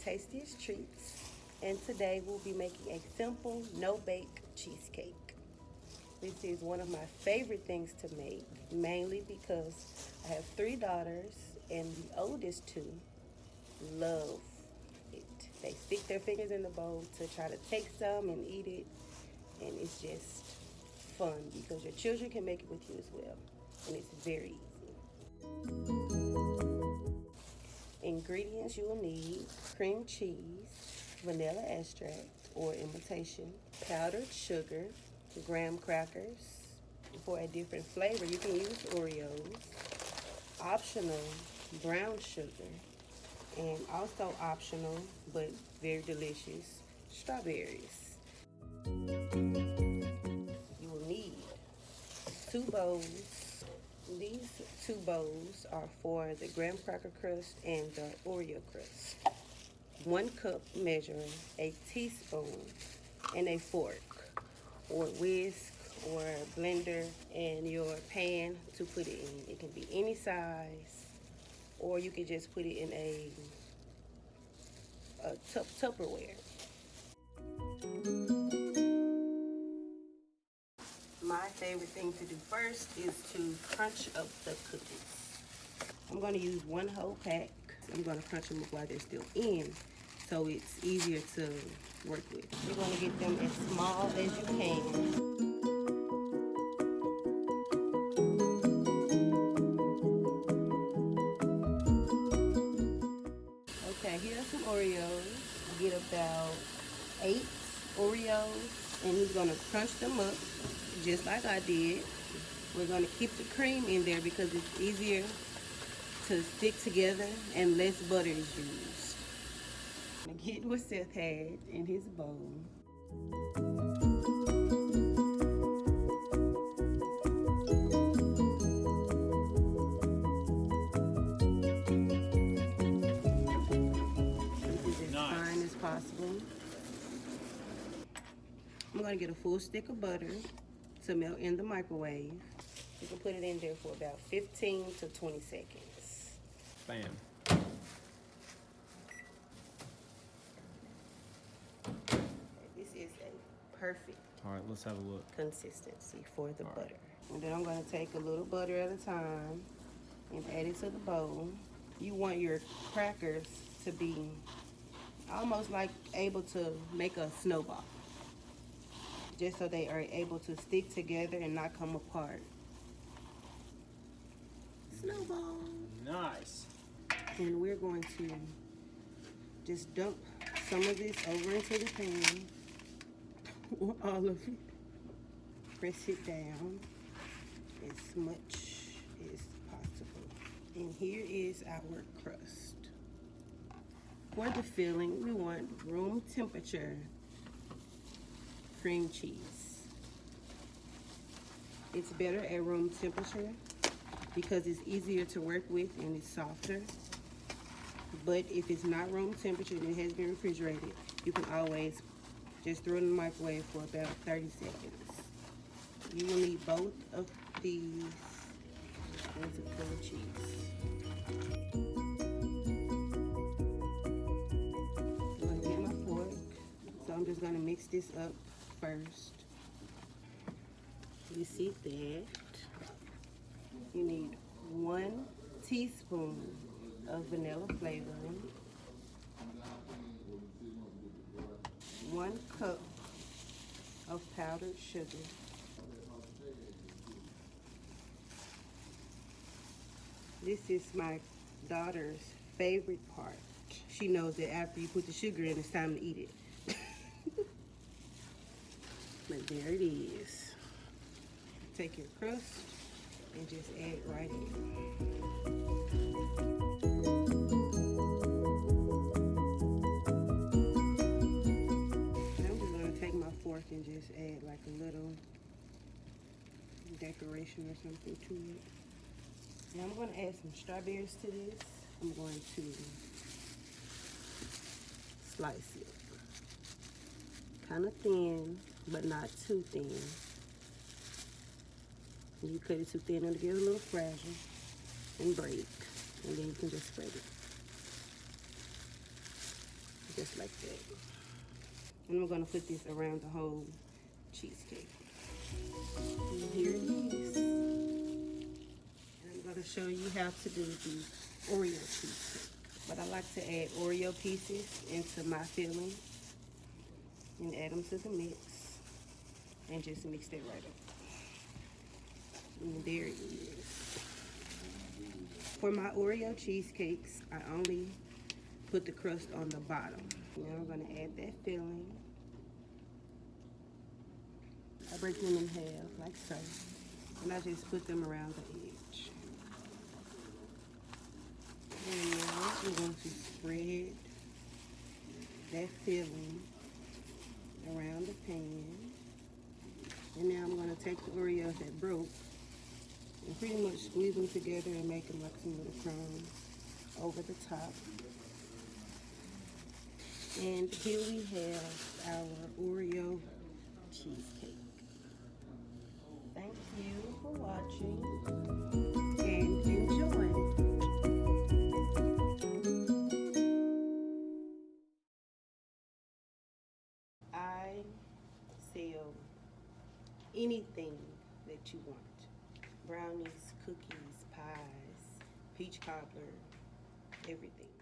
Tastiest Treats, and today we'll be making a simple no-bake cheesecake. This is one of my favorite things to make, mainly because I have 3 daughters and the oldest 2 love it. They stick their fingers in the bowl to try to take some and eat it, and it's just fun because your children can make it with you as well, and it's very easy. Ingredients you will need: cream cheese, vanilla extract or imitation, powdered sugar, graham crackers. For a different flavor, you can use Oreos, optional brown sugar, and also optional but very delicious strawberries. You will need 2 bowls. These 2 bowls are for the graham cracker crust and the Oreo crust. 1 cup measuring, a teaspoon, and a fork or whisk or blender, and your pan to put it in. It can be any size, or you can just put it in a Tupperware. My favorite thing to do first is to crunch up the cookies. I'm going to use 1 whole pack. I'm going to crunch them up while they're still in, so it's easier to work with. You're going to get them as small as you can. Okay, here are some Oreos. Get about 8 Oreos, and he's going to crunch them up just like I did. We're going to keep the cream in there because it's easier to stick together and less butter is used. I'm going to get what Seth had in his bowl. This is as fine as possible. I'm going to get a full stick of butter to melt in the microwave. You can put it in there for about 15 to 20 seconds. Bam. This is a perfect All right, let's have a look. consistency for the All butter. right. And then I'm going to take a little butter at a time and add it to the bowl. You want your crackers to be almost like able to make a snowball, just so they are able to stick together and not come apart. Snowball. Nice. And we're going to just dump some of this over into the pan, or all of it. Press it down as much as possible. And here is our crust. For the filling, we want room temperature cream cheese. It's better at room temperature because it's easier to work with and it's softer. But if it's not room temperature and it has been refrigerated, you can always just throw it in the microwave for about 30 seconds. You will need both of these kinds of cream cheese. I'm going to get my fork, so I'm just going to mix this up first. You see that you need 1 teaspoon of vanilla flavoring, 1 cup of powdered sugar, this is my daughter's favorite part. She knows that after you put the sugar in, it's time to eat it. But there it is. Take your crust and just add it right in. I'm just going to take my fork and just add like a little decoration or something to it. Now I'm going to add some strawberries to this. I'm going to slice it. Kind of thin, but not too thin. You cut it too thin, it'll get a little fragile and break, and then you can just spread it. just like that. And we're gonna put this around the whole cheesecake. And here it is. And I'm gonna show you how to do the Oreo cheesecake. But I like to add Oreo pieces into my filling and add them to the mix and just mix that right up. And there it is. For my Oreo cheesecakes, I only put the crust on the bottom. Now I'm gonna add that filling. I break them in half like so, and I just put them around the edge. And now I'm going to spread that filling around the pan. And now I'm going to take the Oreos that broke and pretty much squeeze them together and make them like some little crumbs over the top. And here we have our Oreo cheesecake. Thank you for watching and enjoy. I sell anything that you want. Brownies, cookies, pies, peach cobbler, everything.